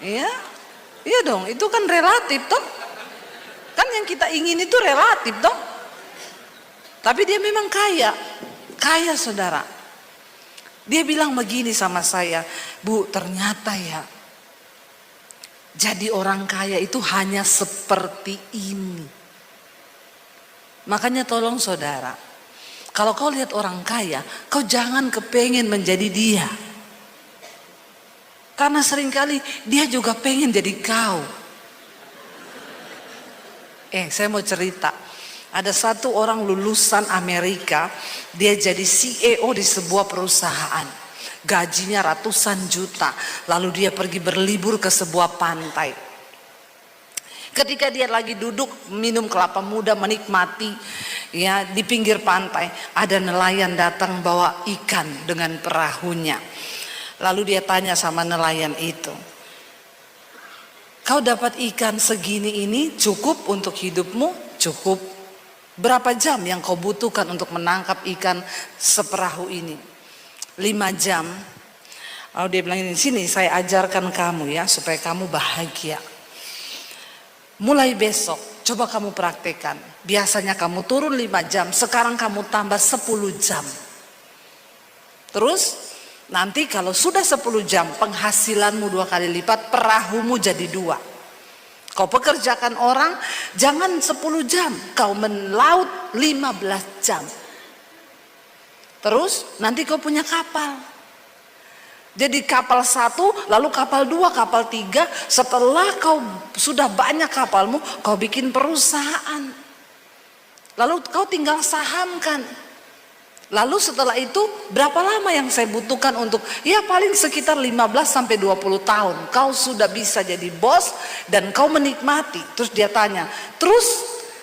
iya dong, itu kan relatif toh, kan yang kita ingin itu relatif toh. Tapi dia memang kaya saudara. Dia bilang begini sama saya, Bu, ternyata ya, jadi orang kaya itu hanya seperti ini. Makanya tolong saudara, kalau kau lihat orang kaya, kau jangan kepengen menjadi dia. Karena seringkali dia juga pengen jadi kau. Saya mau cerita. Ada satu orang lulusan Amerika, dia jadi CEO di sebuah perusahaan. Gajinya ratusan juta. Lalu dia pergi berlibur ke sebuah pantai. Ketika dia lagi duduk minum kelapa muda menikmati ya di pinggir pantai, ada nelayan datang bawa ikan dengan perahunya. Lalu dia tanya sama nelayan itu, kau dapat ikan segini ini cukup untuk hidupmu? Cukup. Berapa jam yang kau butuhkan untuk menangkap ikan seperahu ini? 5 jam. Lalu dia bilang ini, sini saya ajarkan kamu ya supaya kamu bahagia. Mulai besok, coba kamu praktekkan. Biasanya kamu turun 5 jam, sekarang kamu tambah 10 jam. Terus, nanti kalau sudah 10 jam, penghasilanmu 2 kali lipat, perahumu jadi 2. Kau pekerjakan orang, jangan 10 jam, kau melaut 15 jam. Terus, nanti kau punya kapal. Jadi kapal 1, lalu kapal 2, kapal 3. Setelah kau sudah banyak kapalmu, kau bikin perusahaan. Lalu kau tinggal sahamkan. Lalu setelah itu berapa lama yang saya butuhkan untuk, ya paling sekitar 15 sampai 20 tahun. Kau sudah bisa jadi bos dan kau menikmati. Terus dia tanya, terus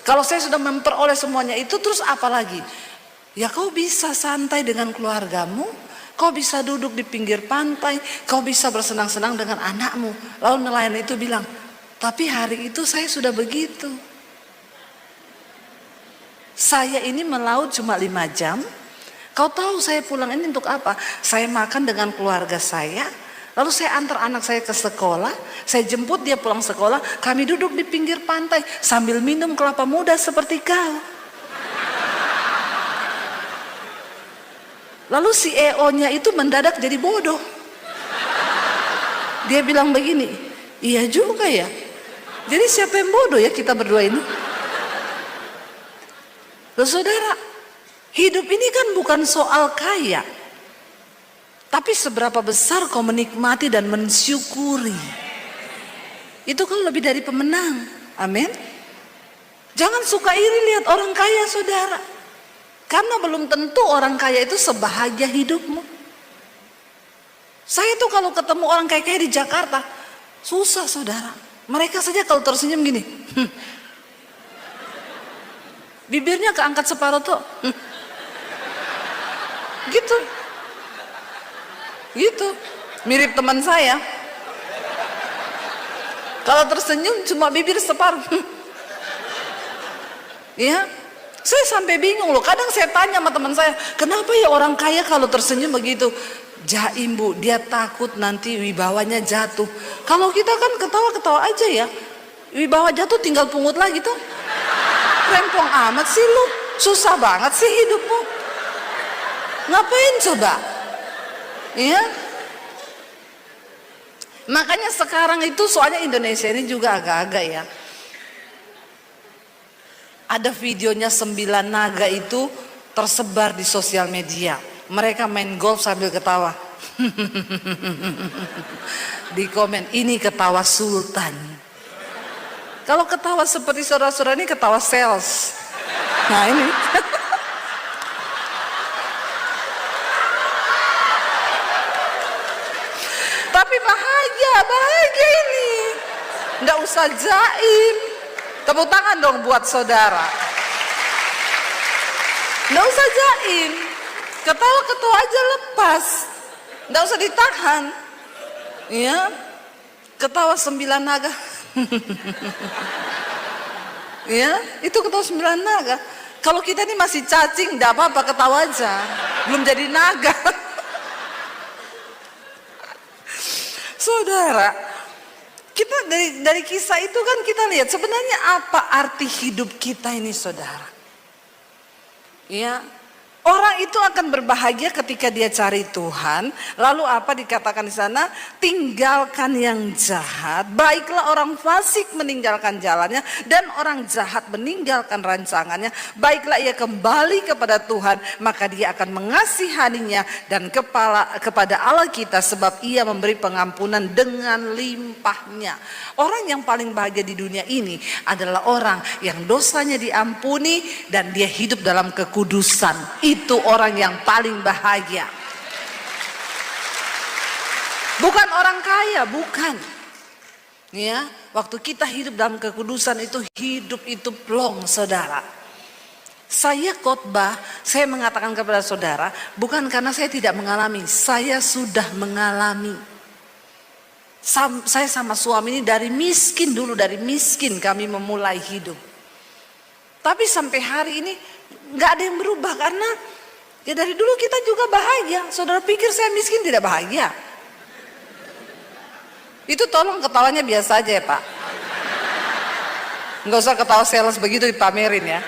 kalau saya sudah memperoleh semuanya itu, terus apa lagi? Ya kau bisa santai dengan keluargamu. Kau bisa duduk di pinggir pantai, kau bisa bersenang-senang dengan anakmu. Lalu nelayan itu bilang, tapi hari itu saya sudah begitu. Saya ini melaut cuma 5 jam. Kau tahu saya pulang ini untuk apa? Saya makan dengan keluarga saya. Lalu saya antar anak saya ke sekolah. Saya jemput dia pulang sekolah. Kami duduk di pinggir pantai sambil minum kelapa muda seperti kau. Lalu CEO-nya itu mendadak jadi bodoh. Dia bilang begini, iya juga ya. Jadi siapa yang bodoh ya kita berdua ini? Loh saudara, hidup ini kan bukan soal kaya. Tapi seberapa besar kau menikmati dan mensyukuri, itu kau lebih dari pemenang. Amin. Jangan suka iri lihat orang kaya, saudara. Karena belum tentu orang kaya itu sebahagia hidupmu. Saya tuh kalau ketemu orang kaya-kaya di Jakarta, susah, saudara. Mereka saja kalau tersenyum gini, bibirnya keangkat separuh tuh, gitu. Gitu, mirip teman saya. Kalau tersenyum cuma bibir separuh. Ya, saya sampai bingung loh. Kadang saya tanya sama teman saya, kenapa ya orang kaya kalau tersenyum begitu? Jaim bu, dia takut nanti wibawanya jatuh. Kalau kita kan ketawa-ketawa aja ya. Wibawa jatuh tinggal pungut lagi tuh. Rempong amat sih lu, susah banget sih hidupmu. Ngapain coba? Ya, makanya sekarang itu soalnya Indonesia ini juga agak-agak ya. Ada videonya 9 naga itu tersebar di sosial media. Mereka main golf sambil ketawa. Di komen, ini ketawa sultan. Kalau ketawa seperti saudara-saudara ini ketawa sales. Nah ini. Tapi bahagia ini. Nggak usah jaim. Tepuk tangan dong buat saudara. Nggak usah jaim. Ketawa-ketawa aja lepas. Nggak usah ditahan. Ya. Ketawa 9 naga. Ya, itu ketawa 9 naga. Kalau kita ini masih cacing, nggak apa-apa, ketawa aja. Belum jadi naga. Saudara, kita dari kisah itu kan kita lihat sebenarnya apa arti hidup kita ini, saudara. Ya, orang itu akan berbahagia ketika dia cari Tuhan. Lalu apa dikatakan di sana? Tinggalkan yang jahat. Baiklah orang fasik meninggalkan jalannya dan orang jahat meninggalkan rancangannya. Baiklah ia kembali kepada Tuhan, maka dia akan mengasihaninya dan kepada Allah kita, sebab ia memberi pengampunan dengan limpahnya. Orang yang paling bahagia di dunia ini adalah orang yang dosanya diampuni dan dia hidup dalam kekudusan. Itu orang yang paling bahagia. Bukan orang kaya, bukan. Ya, waktu kita hidup dalam kekudusan itu, hidup itu plong, saudara. Saya khotbah, saya mengatakan kepada saudara, bukan karena saya tidak mengalami, saya sudah mengalami. Saya sama suami ini dari miskin dulu, dari miskin kami memulai hidup. Tapi sampai hari ini nggak ada yang berubah karena ya dari dulu kita juga bahagia. Saudara pikir saya miskin tidak bahagia? Itu tolong ketawanya biasa aja ya Pak. Nggak usah ketawa sales begitu dipamerin ya.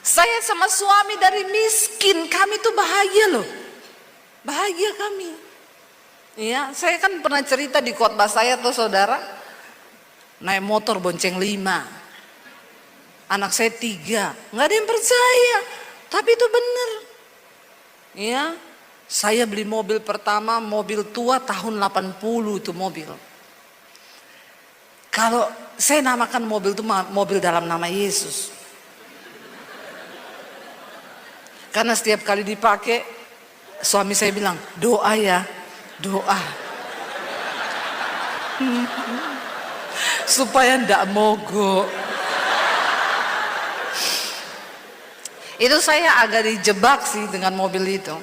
Saya sama suami dari miskin, kami tuh bahagia loh. Bahagia kami. Ya, saya kan pernah cerita di khotbah saya tuh saudara, naik motor bonceng 5, anak saya 3, nggak ada yang percaya, tapi itu bener. Ya, saya beli mobil pertama, mobil tua tahun 80 itu mobil. Kalau saya namakan mobil itu mobil dalam nama Yesus. Karena setiap kali dipakai, suami saya bilang, doa ya. Doa supaya ndak mogok. Itu saya agak dijebak sih dengan mobil itu.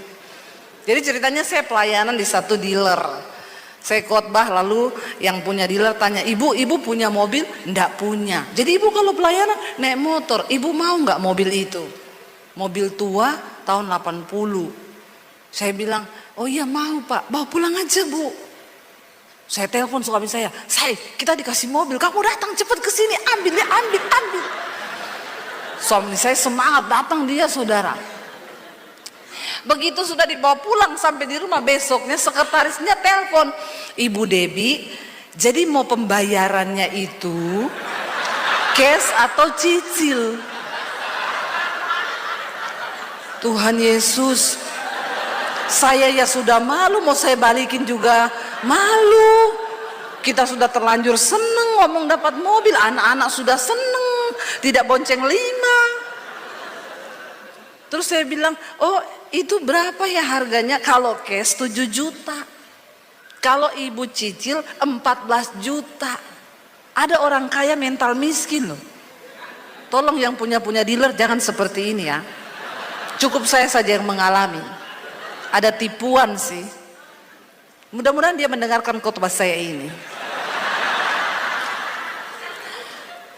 Jadi ceritanya saya pelayanan di satu dealer. Saya khotbah lalu yang punya dealer tanya, ibu punya mobil? Ndak punya. Jadi ibu kalau pelayanan naik motor, ibu mau nggak mobil itu? Mobil tua tahun 80. Saya bilang, oh iya mau Pak, bawa pulang aja Bu. Saya telepon suami saya, kita dikasih mobil, kamu datang cepat ke sini, ambil. Suami saya semangat datang dia saudara. Begitu sudah dibawa pulang sampai di rumah, besoknya sekretarisnya telepon, Ibu Debbie, jadi mau pembayarannya itu cash atau cicil? Tuhan Yesus. Saya ya sudah malu, mau saya balikin juga malu. Kita sudah terlanjur seneng ngomong dapat mobil, anak-anak sudah seneng, tidak bonceng 5. Terus saya bilang, oh itu berapa ya harganya? Kalau cash 7 juta. Kalau ibu cicil 14 juta. Ada orang kaya mental miskin loh. Tolong yang punya dealer jangan seperti ini ya. Cukup saya saja yang mengalami. Ada tipuan sih. Mudah-mudahan dia mendengarkan khotbah saya ini.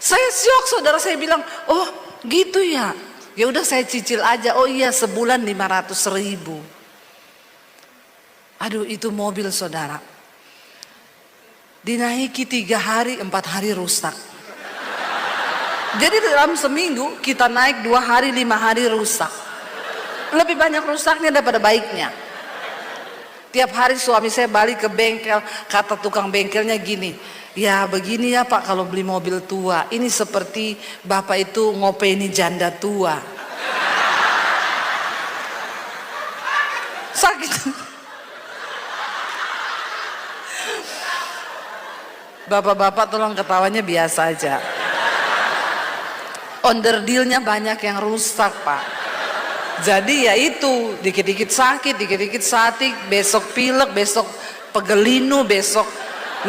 Saya syok, saudara. Saya bilang, oh gitu ya. Ya udah saya cicil aja. Oh iya, sebulan 500.000. Aduh, itu mobil saudara. Dinaiki 3 hari, 4 hari rusak. Jadi dalam seminggu kita naik 2 hari, 5 hari rusak. Lebih banyak rusaknya daripada baiknya. Tiap hari suami saya balik ke bengkel, kata tukang bengkelnya gini, ya begini ya Pak kalau beli mobil tua, ini seperti Bapak itu ngopeni janda tua. Sakit. Bapak-bapak tolong ketawanya biasa aja. Onderdilnya banyak yang rusak Pak. Jadi ya itu, dikit-dikit sakit, dikit-dikit satik, besok pilek, besok pegelinu, besok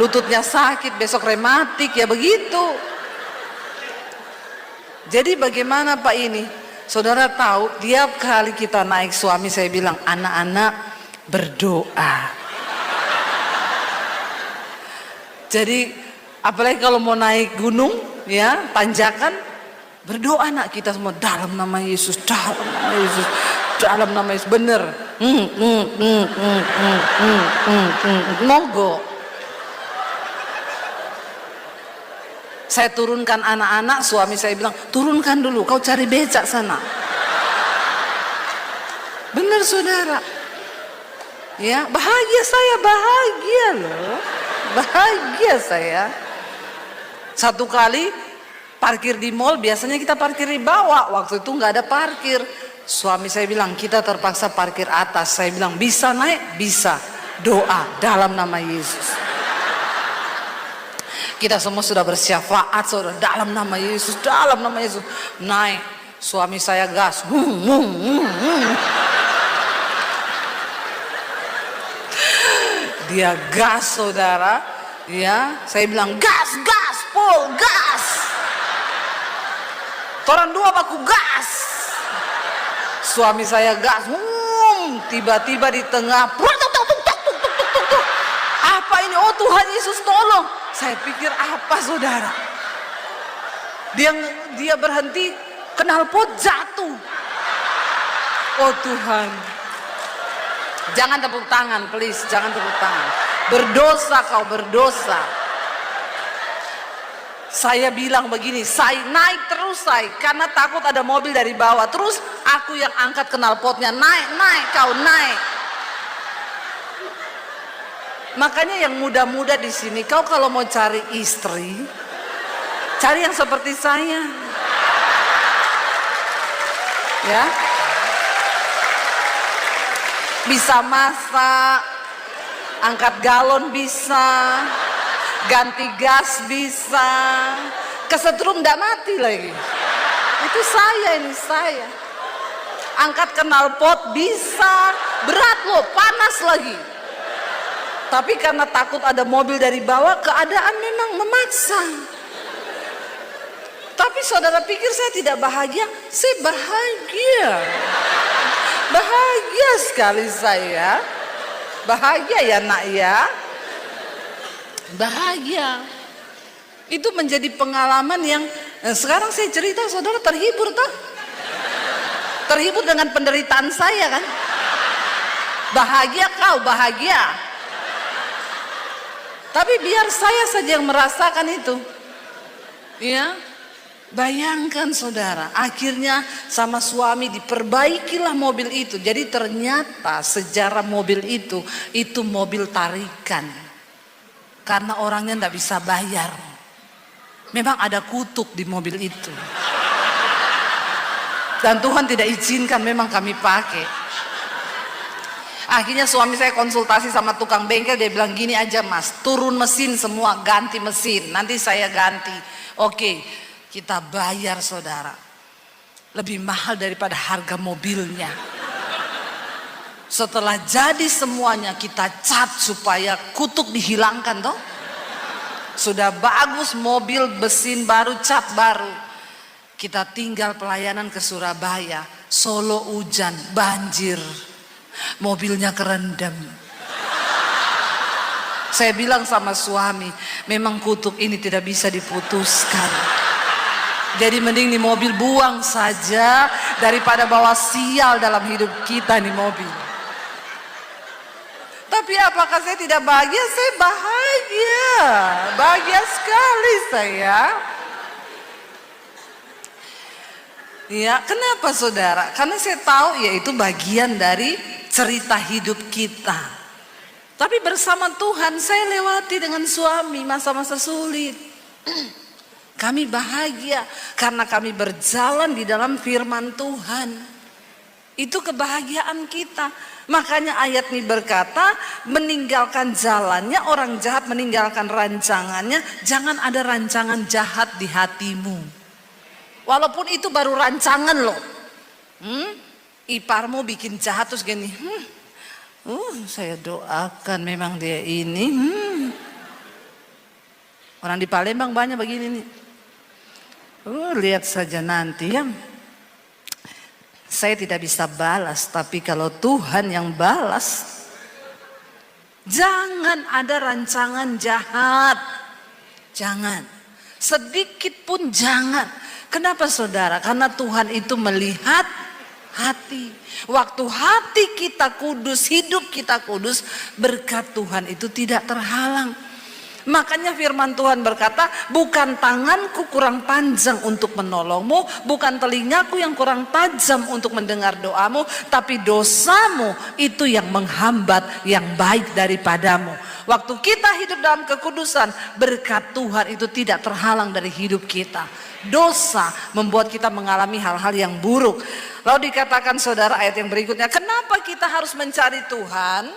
lututnya sakit, besok rematik, ya begitu. Jadi bagaimana Pak ini? Saudara tahu, tiap kali kita naik suami saya bilang, anak-anak berdoa. Jadi apalagi kalau mau naik gunung, ya tanjakan, berdoa nak kita semua dalam nama Yesus, dalam nama Yesus, dalam nama Yesus, bener. Mogok. Saya turunkan anak-anak, suami saya bilang, turunkan dulu, kau cari becak sana. Bener saudara. Ya, bahagia saya, bahagia loh. Bahagia saya. Satu kali parkir di mall, biasanya kita parkir di bawah. Waktu itu nggak ada parkir. Suami saya bilang, kita terpaksa parkir atas. Saya bilang, bisa naik? Bisa. Doa dalam nama Yesus. Kita semua sudah bersyafaat, saudara, dalam nama Yesus, dalam nama Yesus. Naik. Suami saya gas. Dia gas, saudara. Ya, saya bilang, gas, Paul, gas. Toran 2 baku gas. Suami saya gas. Tiba-tiba di tengah. Apa ini? Oh Tuhan Yesus tolong. Saya pikir apa saudara? Dia berhenti, knalpot jatuh. Oh Tuhan. Jangan tepuk tangan, please. Jangan tepuk tangan. Berdosa kau, berdosa. Saya bilang begini, saya naik terus karena takut ada mobil dari bawah. Terus aku yang angkat knalpotnya, naik kau naik. Makanya yang muda-muda di sini, kau kalau mau cari istri, cari yang seperti saya. Ya. Bisa masak, angkat galon bisa, ganti gas bisa, kesetrum nggak mati lagi. Itu ini saya. Angkat knalpot bisa, berat loh, panas lagi. Tapi karena takut ada mobil dari bawah, keadaan memang memaksa. Tapi saudara pikir saya tidak bahagia? Saya bahagia. Bahagia sekali saya. Bahagia ya nak ya. Bahagia. Itu menjadi pengalaman yang sekarang saya cerita, saudara terhibur toh? Terhibur dengan penderitaan saya kan? Bahagia kau, bahagia. Tapi biar saya saja yang merasakan itu. Ya. Bayangkan saudara, akhirnya sama suami diperbaikilah mobil itu. Jadi ternyata sejarah mobil itu mobil tarikan. Karena orangnya tidak bisa bayar. Memang ada kutuk di mobil itu. Dan Tuhan tidak izinkan memang kami pakai. Akhirnya suami saya konsultasi sama tukang bengkel, dia bilang gini aja mas, turun mesin semua, ganti mesin, nanti saya ganti. Oke, kita bayar saudara, lebih mahal daripada harga mobilnya. Setelah jadi semuanya kita cat supaya kutuk dihilangkan toh. Sudah bagus mobil, mesin baru, cat baru. Kita tinggal pelayanan ke Surabaya, Solo hujan, banjir, mobilnya kerendam. Saya bilang sama suami, memang kutuk ini tidak bisa diputuskan. Jadi mending di mobil buang saja daripada bawa sial dalam hidup kita di mobil. Tapi apakah saya tidak bahagia? Saya bahagia, bahagia sekali saya. Ya, kenapa saudara? Karena saya tahu ya itu bagian dari cerita hidup kita. Tapi bersama Tuhan saya lewati dengan suami masa-masa sulit. Kami bahagia karena kami berjalan di dalam firman Tuhan. Itu kebahagiaan kita. Makanya ayat ini berkata, meninggalkan jalannya orang jahat, meninggalkan rancangannya. Jangan ada rancangan jahat di hatimu. Walaupun itu baru rancangan loh. Iparmu bikin jahat terus gini. Saya doakan memang dia ini. Orang di Palembang banyak begini nih. Lihat saja nanti ya. Saya tidak bisa balas, tapi kalau Tuhan yang balas. Jangan ada rancangan jahat. Jangan. Sedikit pun jangan. Kenapa saudara? Karena Tuhan itu melihat hati. Waktu hati kita kudus, hidup kita kudus, berkat Tuhan itu tidak terhalang. Makanya firman Tuhan berkata, bukan tanganku kurang panjang untuk menolongmu, bukan telingaku yang kurang tajam untuk mendengar doamu, tapi dosamu itu yang menghambat yang baik daripadamu. Waktu kita hidup dalam kekudusan, berkat Tuhan itu tidak terhalang dari hidup kita. Dosa membuat kita mengalami hal-hal yang buruk. Lalu dikatakan saudara ayat yang berikutnya, kenapa kita harus mencari Tuhan?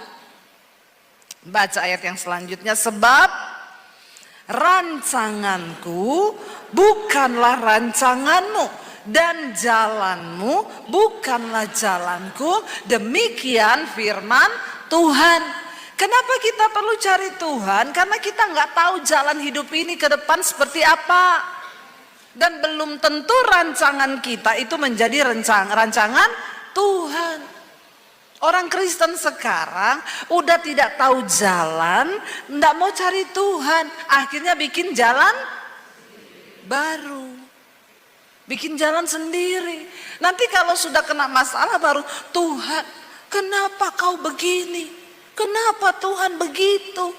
Baca ayat yang selanjutnya, sebab rancanganku bukanlah rancanganmu dan jalanmu bukanlah jalanku, demikian firman Tuhan. Kenapa kita perlu cari Tuhan? Karena kita nggak tahu jalan hidup ini ke depan seperti apa. Dan belum tentu rancangan kita itu menjadi rancangan Tuhan. Orang Kristen sekarang udah tidak tahu jalan, nggak mau cari Tuhan, akhirnya bikin jalan baru, bikin jalan sendiri. Nanti kalau sudah kena masalah baru, Tuhan, kenapa kau begini? Kenapa Tuhan begitu?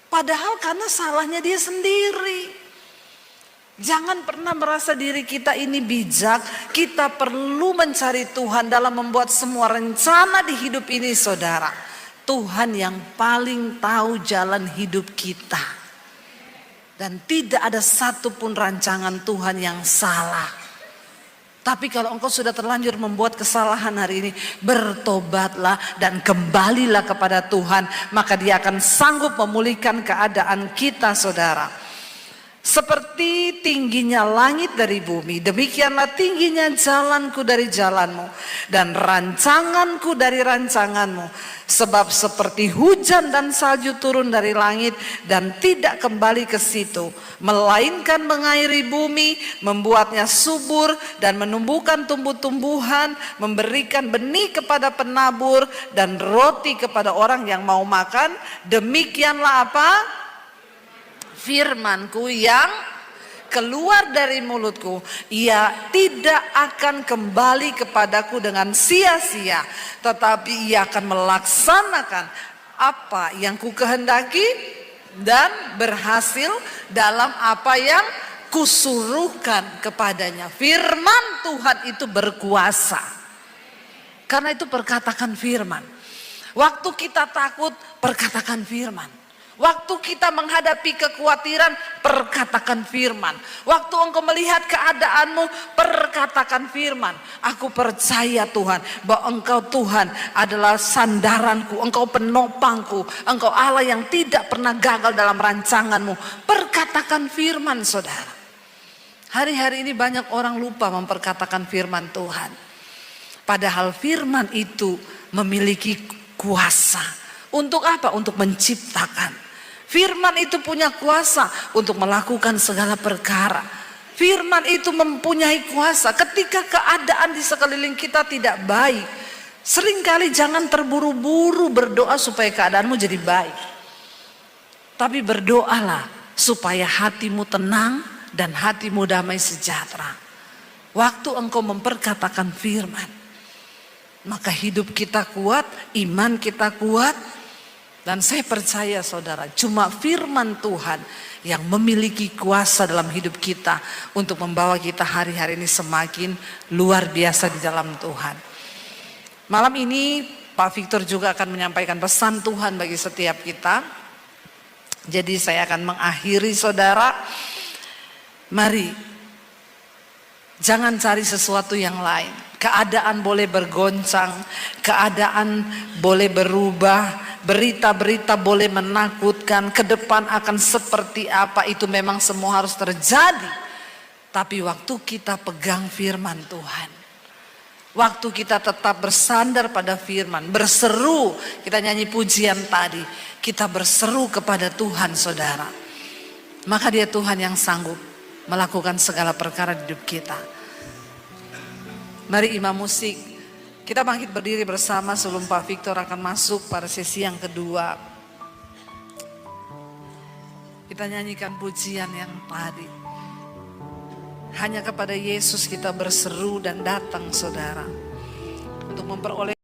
Padahal karena salahnya dia sendiri. Jangan pernah merasa diri kita ini bijak. Kita perlu mencari Tuhan dalam membuat semua rencana di hidup ini saudara. Tuhan yang paling tahu jalan hidup kita. Dan tidak ada satupun rancangan Tuhan yang salah. Tapi kalau engkau sudah terlanjur membuat kesalahan hari ini, bertobatlah dan kembalilah kepada Tuhan. Maka dia akan sanggup memulihkan keadaan kita saudara. Seperti tingginya langit dari bumi, demikianlah tingginya jalanku dari jalanmu dan rancanganku dari rancanganmu. Sebab seperti hujan dan salju turun dari langit dan tidak kembali ke situ, melainkan mengairi bumi, membuatnya subur dan menumbuhkan tumbuh-tumbuhan, memberikan benih kepada penabur dan roti kepada orang yang mau makan. Demikianlah apa? Firmanku yang keluar dari mulutku, ia tidak akan kembali kepadaku dengan sia-sia, tetapi ia akan melaksanakan apa yang ku kehendaki dan berhasil dalam apa yang kusuruhkan kepadanya. Firman Tuhan itu berkuasa. Karena itu perkatakan firman. Waktu kita takut, perkatakan firman. Waktu kita menghadapi kekhawatiran, perkatakan firman. Waktu engkau melihat keadaanmu, perkatakan firman. Aku percaya Tuhan, bahwa Engkau Tuhan adalah sandaranku, Engkau penopangku, Engkau Allah yang tidak pernah gagal dalam rancanganmu. Perkatakan firman, saudara. Hari-hari ini banyak orang lupa memperkatakan firman Tuhan. Padahal firman itu memiliki kuasa. Untuk apa? Untuk menciptakan. Firman itu punya kuasa untuk melakukan segala perkara. Firman itu mempunyai kuasa ketika keadaan di sekeliling kita tidak baik. Seringkali jangan terburu-buru berdoa supaya keadaanmu jadi baik. Tapi berdoalah supaya hatimu tenang dan hatimu damai sejahtera. Waktu engkau memperkatakan firman, maka hidup kita kuat, iman kita kuat. Dan saya percaya saudara, cuma firman Tuhan yang memiliki kuasa dalam hidup kita untuk membawa kita hari-hari ini semakin luar biasa di dalam Tuhan. Malam ini Pak Victor juga akan menyampaikan pesan Tuhan bagi setiap kita. Jadi saya akan mengakhiri saudara. Mari, jangan cari sesuatu yang lain. Keadaan boleh bergoncang, keadaan boleh berubah, berita-berita boleh menakutkan, ke depan akan seperti apa, itu memang semua harus terjadi. Tapi waktu kita pegang firman Tuhan, waktu kita tetap bersandar pada firman, berseru, kita nyanyi pujian tadi, kita berseru kepada Tuhan saudara, maka Dia Tuhan yang sanggup melakukan segala perkara di hidup kita. Mari imam musik, kita bangkit berdiri bersama sebelum Pak Victor akan masuk pada sesi yang kedua. Kita nyanyikan pujian yang tadi. Hanya kepada Yesus kita berseru dan datang saudara, untuk memperoleh